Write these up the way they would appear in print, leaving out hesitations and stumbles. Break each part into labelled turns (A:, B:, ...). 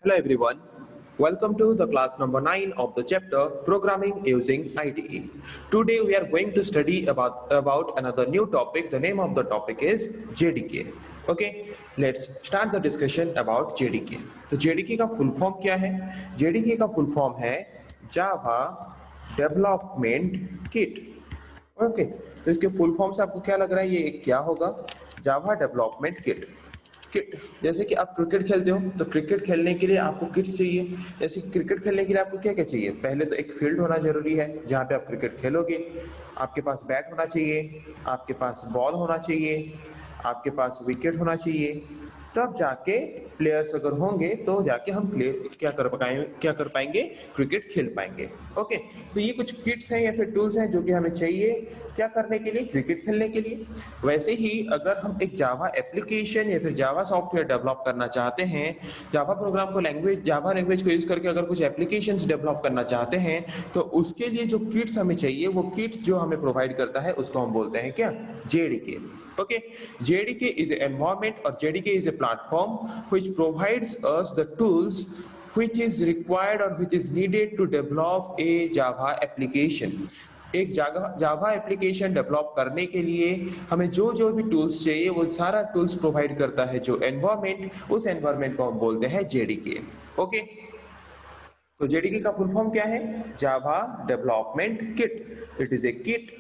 A: Hello everyone, welcome to the class number 9 of the chapter Programming Using IDE. Today we are going to study about another new topic. The name of the topic is JDK. Okay, let's start the discussion about JDK. तो JDK का full form क्या है? JDK का full form है Java Development Kit. Okay, तो इसके full form से आपको क्या लग रहा है, ये क्या होगा? Java development kit. किट जैसे कि आप क्रिकेट खेलते हो तो क्रिकेट खेलने के लिए आपको किट्स चाहिए. जैसे क्रिकेट खेलने के लिए आपको क्या क्या चाहिए? पहले तो एक फील्ड होना जरूरी है जहाँ पे आप क्रिकेट खेलोगे. आपके पास बैट होना चाहिए, आपके पास बॉल होना चाहिए, आपके पास विकेट होना चाहिए. तब जाके प्लेयर्स अगर होंगे तो जाके हम क्या कर पाएंगे? क्रिकेट खेल पाएंगे. ओके, तो ये कुछ किट्स हैं या फिर टूल्स हैं जो कि हमें चाहिए क्या करने के लिए? क्रिकेट खेलने के लिए. वैसे ही अगर हम एक जावा एप्लीकेशन या फिर जावा सॉफ्टवेयर डेवलप करना चाहते हैं, जावा प्रोग्राम को जावा लैंग्वेज को यूज करके अगर कुछ एप्लीकेशंस डेवलप करना चाहते हैं, तो उसके लिए जो किट्स हमें चाहिए, वो किट्स जो हमें प्रोवाइड करता है उसको हम बोलते हैं क्या? JDK. Okay, JDK is an environment or JDK is a platform which provides us the tools which is required or which is needed to develop a Java application. एक जावा एप्लीकेशन डेवलप करने के लिए हमें जो जो भी tools चाहिए वो सारा टूल्स प्रोवाइड करता है जो एनवायरमेंट, उस एनवायरमेंट को हम बोलते हैं JDK. ओके, तो JDK का फुल फॉर्म क्या है? Java development kit. It is A kit,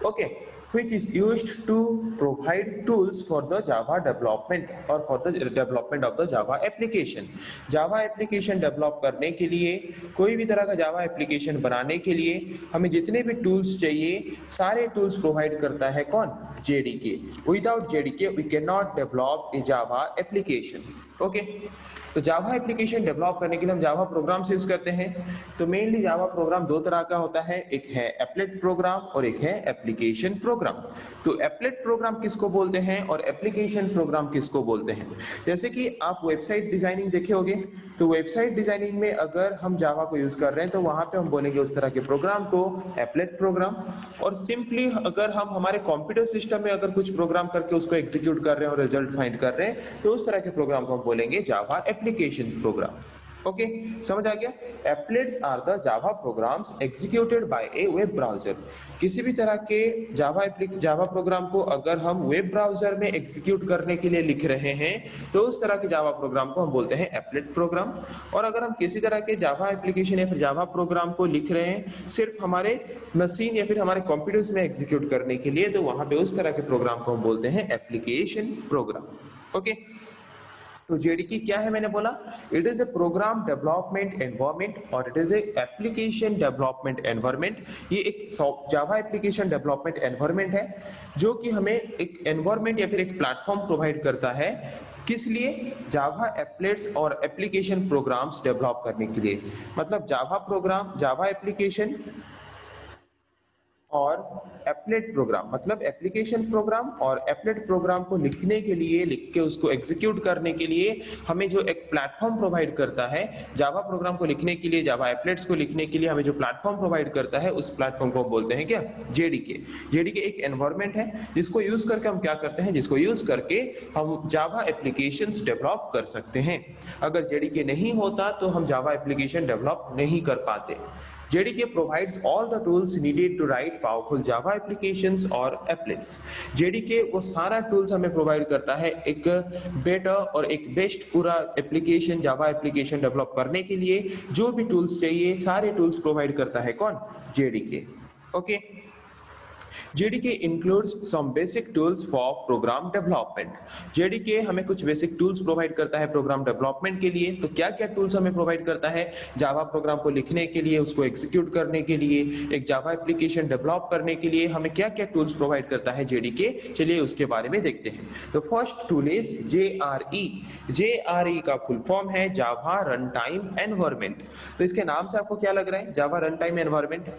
A: okay, which is used to provide tools for the Java development or for the development of the Java application. Java application develop करने के लिए, कोई भी तरह का Java application बनाने के लिए हमें जितने भी tools चाहिए, सारे tools provide करता है कौन? JDK. Without JDK we cannot develop a Java application. Okay? तो जावा एप्लीकेशन डेवलप करने के लिए हम जावा प्रोग्राम्स यूज करते हैं. तो मेनली जावा प्रोग्राम दो तरह का होता है, एक है एप्लेट प्रोग्राम और एक है एप्लीकेशन प्रोग्राम. तो एप्लेट प्रोग्राम किसको बोलते हैं और एप्लीकेशन प्रोग्राम किसको बोलते हैं? जैसे कि आप वेबसाइट डिजाइनिंग देखे होंगे, तो वेबसाइट डिजाइनिंग में अगर हम जावा को यूज कर रहे हैं तो वहां पे हम बोलेंगे उस तरह के प्रोग्राम को एप्लेट प्रोग्राम. और सिंपली अगर हम हमारे कंप्यूटर सिस्टम में अगर कुछ प्रोग्राम करके उसको एग्जीक्यूट कर रहे हैं और रिजल्ट फाइंड कर रहे हैं, तो उस तरह के प्रोग्राम को हम बोलेंगे जावा एप्लीकेशन प्रोग्राम. ओके, समझ आ गया? Applets are the Java programs executed by a web browser. किसी भी तरह के जावा प्रोग्राम को अगर हम वेब ब्राउजर में एग्जीक्यूट करने के लिए लिख रहे हैं, तो उस तरह के जावा प्रोग्राम को हम बोलते हैं एप्लेट प्रोग्राम. और अगर हम किसी तरह के जावा एप्लीकेशन या फिर जावा प्रोग्राम को लिख रहे हैं सिर्फ हमारे मशीन या फिर हमारे कंप्यूटर्स में एग्जीक्यूट करने के लिए, तो वहां पे उस तरह के प्रोग्राम को हम बोलते हैं एप्लीकेशन प्रोग्राम. ओके, तो JDK क्या है? मैंने बोला it is a program development environment और it is a application development environment. ये एक जावा एप्लीकेशन डेवलपमेंट एनवायरनमेंट है जो कि हमें एक एनवायरनमेंट या फिर एक प्लेटफॉर्म प्रोवाइड करता है. किस लिए? जावा एप्लेट्स और एप्लीकेशन प्रोग्राम्स डेवलप करने के लिए. मतलब जावा प्रोग्राम, जावा एप्लीकेशन और एप्लेट प्रोग्राम, मतलब एप्लीकेशन प्रोग्राम और एप्लेट प्रोग्राम को लिखने के लिए, लिख के उसको एग्जीक्यूट करने के लिए हमें जो एक प्लेटफॉर्म प्रोवाइड करता है, जावा प्रोग्राम को लिखने के लिए, जावा एप्लेट्स को लिखने के लिए हमें जो प्लेटफॉर्म प्रोवाइड करता है, उस प्लेटफॉर्म को बोलते हैं क्या? JDK. JDK एक एनवायरनमेंट है जिसको यूज करके हम क्या करते हैं? जिसको यूज करके हम जावा एप्लीकेशंस डेवलप कर सकते हैं. अगर JDK नहीं होता तो हम जावा एप्लीकेशन डेवलप नहीं कर पाते. JDK provides all the tools needed to write powerful Java applications or applets. JDK वो सारा tools हमें provide करता है एक better और एक best पूरा application, Java application develop करने के लिए जो भी tools चाहिए सारे tools provide करता है कौन? JDK. Okay. JDK includes some basic tools for program development. JDK हमें कुछ basic tools provide करता है program development के लिए. तो क्या क्या tools हमें provide करता है? जावा प्रोग्राम को लिखने के लिए, उसको execute करने के लिए, एक जावा एप्लीकेशन डेवलप करने के लिए हमें क्या क्या tools provide करता है JDK? चलिए उसके बारे में देखते हैं. तो first tool is JRE. JRE का फुल फॉर्म है जावा रन टाइम एनवायरनमेंट. तो इसके नाम से आपको क्या लग रहा है? जावा रन टाइम एनवायरनमेंट.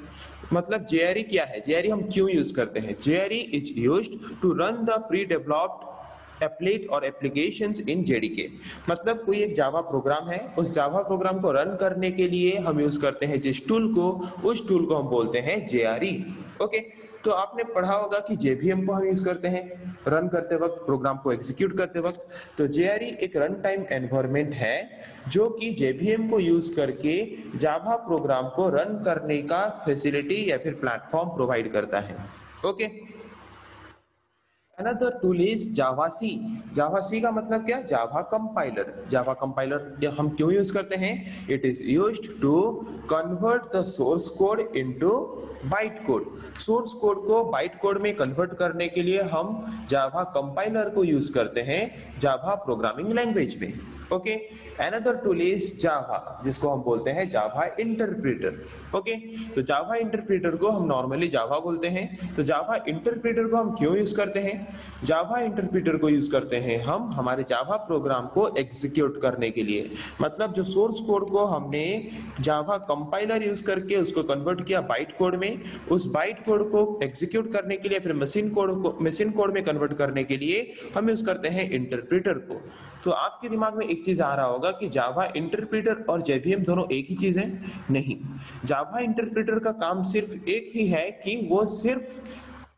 A: मतलब JRE क्या है? JRE हम क्यों यूज करते हैं? JRE is used to run the pre developed applet और एप्लीकेशंस इन JDK. मतलब कोई एक जावा प्रोग्राम है, उस जावा प्रोग्राम को रन करने के लिए हम यूज करते हैं जिस टूल को, उस टूल को हम बोलते हैं JRE. ओके, तो आपने पढ़ा होगा कि JVM को हम यूज करते हैं रन करते वक्त, प्रोग्राम को एग्जीक्यूट करते वक्त। तो JRE एक रन टाइम एनवायरनमेंट है जो कि JVM को यूज करके जावा प्रोग्राम को रन करने का फैसिलिटी या फिर प्लेटफॉर्म प्रोवाइड करता है। Okay, Another tool is Java C। Java C का मतलब क्या? Java compiler। Java compiler ये हम क्यों यूज करते हैं? It is used to convert the source code into byte code। Source code को बाइट कोड में कन्वर्ट करने के लिए हम Java compiler को यूज करते हैं Java प्रोग्रामिंग लैंग्वेज में। ओके, अनदर टूल इज जावा, जिसको हम बोलते हैं जावा इंटरप्रेटर। ओके, तो जावा इंटरप्रेटर को हम नॉर्मली जावा बोलते हैं। तो जावा इंटरप्रेटर को हम क्यों यूज करते हैं? जावा इंटरप्रेटर को यूज करते हैं हम हमारे जावा प्रोग्राम को एग्जीक्यूट करने के लिए। मतलब जो सोर्स कोड को हमने जावा कंपाइलर यूज करके उसको कन्वर्ट किया बाइट कोड में, उस बाइट कोड को एग्जीक्यूट करने के लिए फिर मशीन कोड में कन्वर्ट करने के लिए हम यूज करते हैं इंटरप्रेटर को। तो आपके दिमाग में एक चीज आ रहा होगा कि जावा इंटरप्रेटर और JVM दोनों एक ही चीज है। नहीं, जावा इंटरप्रेटर का काम सिर्फ एक ही है कि वो सिर्फ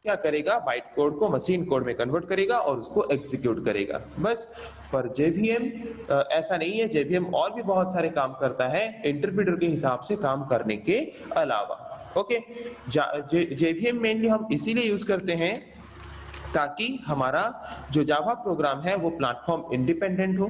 A: क्या करेगा, बाइट कोड को मशीन कोड में कन्वर्ट करेगा और उसको एग्जीक्यूट करेगा, बस। पर JVM ऐसा नहीं है। JVM और भी बहुत सारे काम करता है इंटरप्रेटर के हिसाब से काम करने के अलावा। ओके, JVM मेनली हम इसीलिए यूज करते हैं ताकि हमारा जो जावा प्रोग्राम है वो प्लेटफॉर्म इंडिपेंडेंट हो,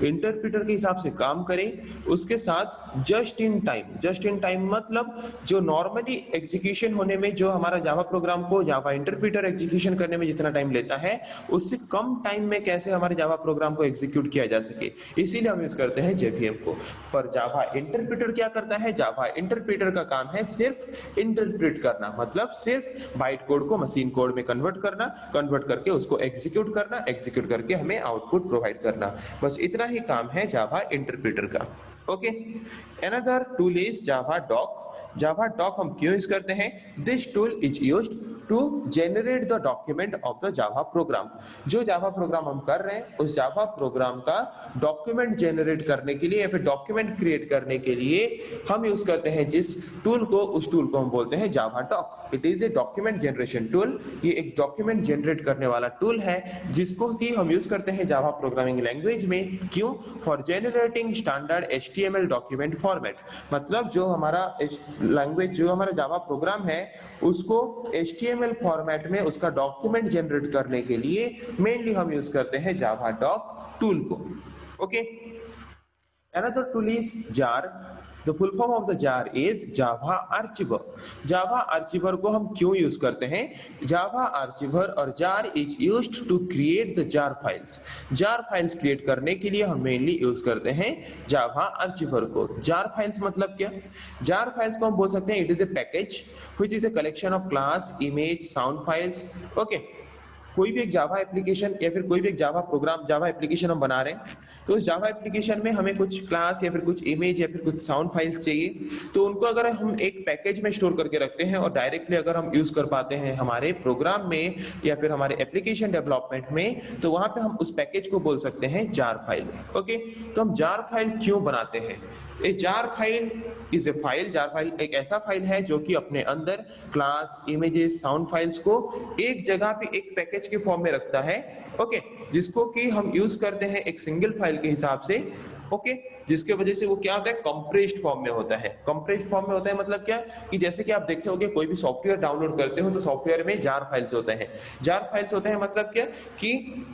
A: इंटरप्रेटर के हिसाब से काम करे, उसके साथ जस्ट इन टाइम मतलब जो नॉर्मली एग्जीक्यूशन होने में जो हमारा जावा प्रोग्राम को जावा इंटरप्रेटर एग्जीक्यूशन करने में जितना टाइम लेता है उससे कम टाइम में कैसे हमारे जावा प्रोग्राम को एग्जीक्यूट किया जा सके, इसीलिए हम यूज करते हैं JVM को। पर जावा इंटरप्रेटर क्या करता है? जावा इंटरप्रेटर का काम है सिर्फ इंटरप्रेट करना, मतलब सिर्फ बाइट कोड को मशीन कोड में कन्वर्ट करके उसको एग्जीक्यूट करना, एग्जीक्यूट करके हमें आउटपुट प्रोवाइड करना, बस इतना ही काम है जावा इंटरप्रेटर का। Okay, another tool is Java doc. Java doc हम क्यों यूज करते हैं? This tool is used to generate the document of the Java program. जो जावा प्रोग्राम हम कर रहे हैं उस जावा प्रोग्राम का डॉक्यूमेंट जेनरेट करने के लिए या फिर डॉक्यूमेंट क्रिएट करने के लिए हम यूज करते हैं जिस टूल को, उस टूल को हम बोलते हैं Java doc. It is a document generation tool. ये एक डॉक्यूमेंट जनरेट करने वाला टूल है जिसको कि हम यूज करते हैं जावा प्रोग्रामिंग लैंग्वेज में। क्यों? For generating standard HTML document format. मतलब जो हमारा लैंग्वेज, जो हमारा जावा प्रोग्राम है उसको HTML फॉर्मेट में उसका डॉक्यूमेंट जनरेट करने के लिए मेनली हम यूज करते हैं जावा डॉक टूल को। Okay, another tool is jar. The full form of the jar is Java Archiver। Java Archiver को हम क्यों यूज करते हैं? Java Archiver और jar is used to create the jar files। jar files create करने के लिए हम मेनली यूज करते हैं Java Archiver को। jar files मतलब क्या? jar files को हम बोल सकते हैं it is a package which is a collection of class, image, sound files। Okay, कोई भी एक जावा एप्लीकेशन या फिर कोई भी एक जावा प्रोग्राम, जावा एप्लीकेशन हम बना रहे हैं तो उस जावा एप्लीकेशन में हमें कुछ क्लास या फिर कुछ इमेज या फिर कुछ साउंड फाइल्स चाहिए, तो उनको अगर हम एक पैकेज में स्टोर करके रखते हैं और डायरेक्टली अगर हम यूज कर पाते हैं हमारे प्रोग्राम में या फिर हमारे एप्लीकेशन डेवलपमेंट में, तो वहां पे हम उस पैकेज को बोल सकते हैं जार फाइल। ओके, तो हम जार फाइल क्यों बनाते हैं? A jar file is a file. Jar file एक ऐसा फाइल है जो कि अपने अंदर क्लास, इमेजेस, साउंड फाइल्स को एक जगह पे एक पैकेज के फॉर्म में रखता है। ओके, जिसको कि हम यूज करते हैं एक सिंगल फाइल के हिसाब से। ओके, जिसके वजह से वो क्या होता है, कंप्रेस्ड फॉर्म में होता है। कंप्रेस्ड फॉर्म में होता है मतलब क्या कि जैसे कि आप देखते होंगे कोई भी सॉफ्टवेयर डाउनलोड करते हो तो सॉफ्टवेयर में जार फाइल्स होते हैं। जार फाइल्स होते हैं मतलब क्या कि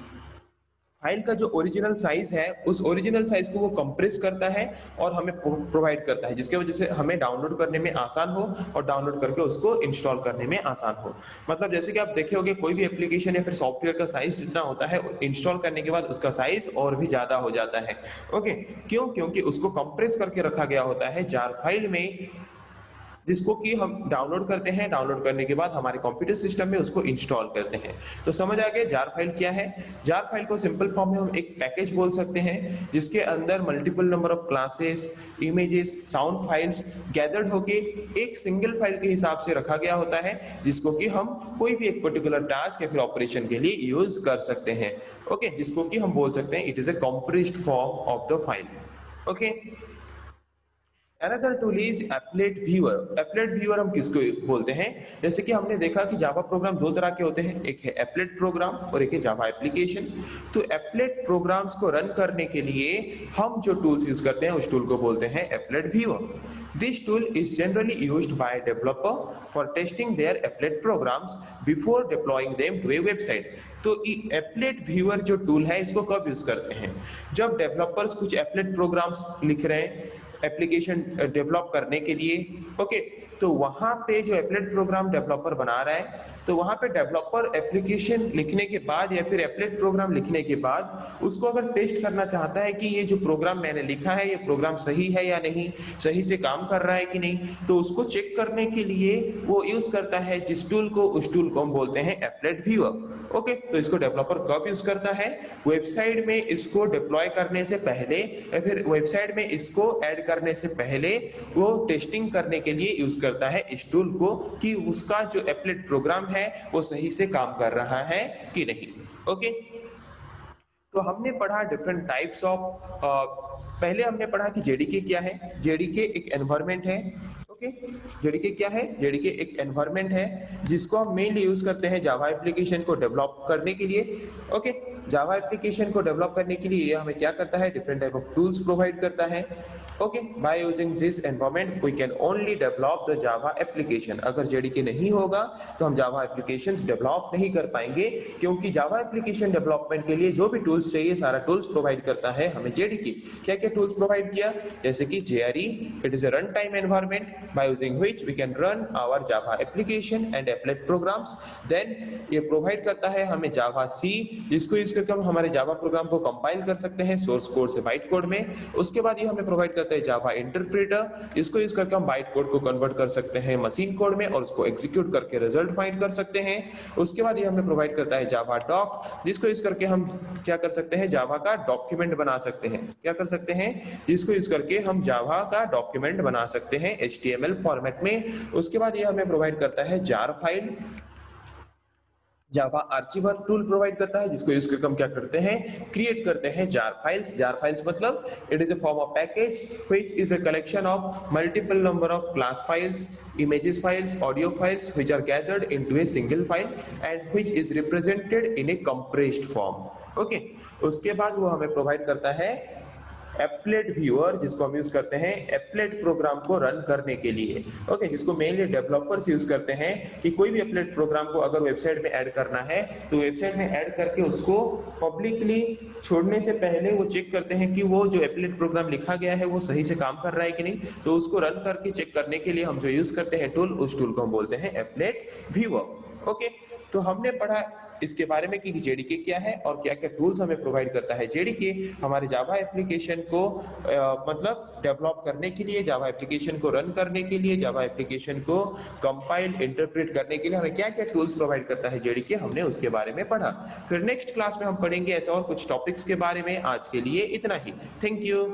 A: फाइल का जो ओरिजिनल साइज है उस ओरिजिनल साइज को वो कंप्रेस करता है और हमें प्रोवाइड करता है, जिसकी वजह से हमें डाउनलोड करने में आसान हो और डाउनलोड करके उसको इंस्टॉल करने में आसान हो। मतलब जैसे कि आप देखे होंगे कोई भी एप्लीकेशन या फिर सॉफ्टवेयर का साइज जितना होता है इंस्टॉल करने के बाद उसका साइज और भी ज्यादा हो जाता है। ओके, क्यों? क्योंकि उसको कंप्रेस करके रखा गया होता है जार फाइल में, जिसको कि हम डाउनलोड करते हैं। डाउनलोड करने के बाद हमारे कंप्यूटर सिस्टम में उसको इंस्टॉल करते हैं। तो समझ आ गया जार फाइल क्या है? जार फाइल को सिंपल फॉर्म में हम एक पैकेज बोल सकते हैं जिसके अंदर multiple number of classes, images, sound files gathered होके एक सिंगल फाइल के हिसाब से रखा गया होता है, जिसको कि हम कोई भी एक पर्टिकुलर टास्क या फिर ऑपरेशन के लिए यूज कर सकते हैं। ओके, जिसको कि हम बोल सकते हैं it is A compressed form of the file. Okay, Another tool is applet viewer. Applet viewer हम किसको बोलते हैं? जैसे कि हमने देखा कि जावा प्रोग्राम दो तरह के होते हैं, एक है एप्लेट प्रोग्राम और एक है जावा एप्लीकेशन। तो एप्लेट प्रोग्राम्स को रन करने के लिए हम जो टूल्स यूज करते हैं उस टूल को बोलते हैं applet viewer. This tool is generally used by a developer for testing their applet programs before deploying them to a website. तो एप्लेट व्यूअर जो टूल है इसको कब यूज करते हैं? जब डेवलपर्स कुछ एप्लेट प्रोग्राम्स लिख रहे हैं एप्लीकेशन डेवलप करने के लिए, ओके, तो वहां पे जो एप्लेट प्रोग्राम डेवलपर बना रहा है, तो वहां पे डेवलपर एप्लीकेशन लिखने के बाद या फिर एप्लेट प्रोग्राम लिखने के बाद उसको अगर टेस्ट करना चाहता है कि ये जो प्रोग्राम मैंने लिखा है ये प्रोग्राम सही है या नहीं, सही से काम कर रहा है कि नहीं, तो उसको चेक करने के लिए वो यूज करता है जिस टूल को, उस टूल को हम बोलते हैं एप्लेट व्यूअर। ओके, तो इसको डेवलपर कब यूज करता है? वेबसाइट में इसको डिप्लॉय करने से पहले या फिर वेबसाइट में इसको ऐड करने से पहले वो टेस्टिंग करने के लिए यूज करता है इस टूल को कि उसका जो एप्लेट प्रोग्राम है वो सही से काम कर रहा है कि नहीं। ओके, तो हमने पढ़ा डिफरेंट टाइप्स ऑफ, पहले हमने पढ़ा कि जेडीके क्या है। जेडीके एक एनवायरनमेंट है। ओके, जेडीके क्या है? जेडीके एक एनवायरनमेंट है जिसको हम मेनली यूज करते हैं जावा एप्लीकेशन को डेवलप करने के लिए। ओके, जावा एप्लीकेशन को डेवलप करने के लिए हमें क्या करता है? Different type of tools provide करता है। Okay, by using this environment we can only develop the Java application. अगर जेडीके नहीं होगा तो हम जावा एप्लीकेशंस डेवलप नहीं कर पाएंगे, क्योंकि जावा एप्लीकेशन डेवलपमेंट के लिए जो भी टूल्स चाहिए सारा टूल्स प्रोवाइड करता है हमें जेडीके। क्या क्या टूल्स प्रोवाइड किया? जैसे कि JRE, it is a run time environment by using which we can run our Java application and applet programs। then ये प्रोवाइड करता है हमें Java C, जिसको यूज करके हम हमारे Java प्रोग्राम को कंपाइल कर सकते हैं सोर्स कोड से बाइट कोड में। उसके बाद ये हमें प्रोवाइड करता है Java इंटरप्रेटर, इसको यूज करके हम बाइट कोड को कन्वर्ट कर सकते हैं मशीन कोड में और उसको एग्जीक्यूट करके रिजल्ट फाइंड कर सकते हैं। उसके बाद ये हमें प्रोवाइड करता है Java doc, जिसको यूज करके हम क्या कर सकते हैं? Java का डॉक्यूमेंट बना सकते हैं। क्या कर सकते हैं? जिसको यूज करके हम Java का डॉक्यूमेंट बना सकते हैं HTML फॉर्मेट में। उसके बाद ये हमें प्रोवाइड करता है जार फाइल, जावा आर्चिवर टूल प्रोवाइड करता है, जिसको यूज करके हम क्या करते हैं? क्रिएट करते हैं जार फाइल्स। जार फाइल्स मतलब it is a form of package which is a collection of multiple number of class files, images files, audio files which are gathered into a single file and which is represented in a compressed form। Okay, उसके बाद वो हमें provide करता है applet viewer, जिसको हम use करते हैं एप्लेट प्रोग्राम को रन करने के लिए। ओके, जिसको मेनली डेवलपर्स यूज करते हैं कि कोई भी एप्लेट प्रोग्राम को अगर वेबसाइट में ऐड करना है तो वेबसाइट में ऐड करके उसको पब्लिकली छोड़ने से पहले वो चेक करते हैं कि वो जो एप्लेट प्रोग्राम लिखा गया है वो सही से काम कर रहा है कि नहीं। तो उसको रन करके चेक करने के लिए हम जो यूज करते हैं टूल, उस टूल को हम बोलते हैं एप्लेट व्यूअर। ओके, तो हमने पढ़ा इसके बारे में कि जेडीके क्या है और क्या क्या टूल्स हमें प्रोवाइड करता है। जेडीके हमारे जावा एप्लीकेशन को मतलब डेवलप करने के लिए, जावा एप्लीकेशन को रन करने के लिए, जावा एप्लीकेशन को कंपाइल इंटरप्रेट करने के लिए हमें क्या क्या टूल्स प्रोवाइड करता है जेडीके, हमने उसके बारे में पढ़ा। फिर नेक्स्ट क्लास में हम पढ़ेंगे ऐसे और कुछ टॉपिक्स के बारे में। आज के लिए इतना ही। Thank you.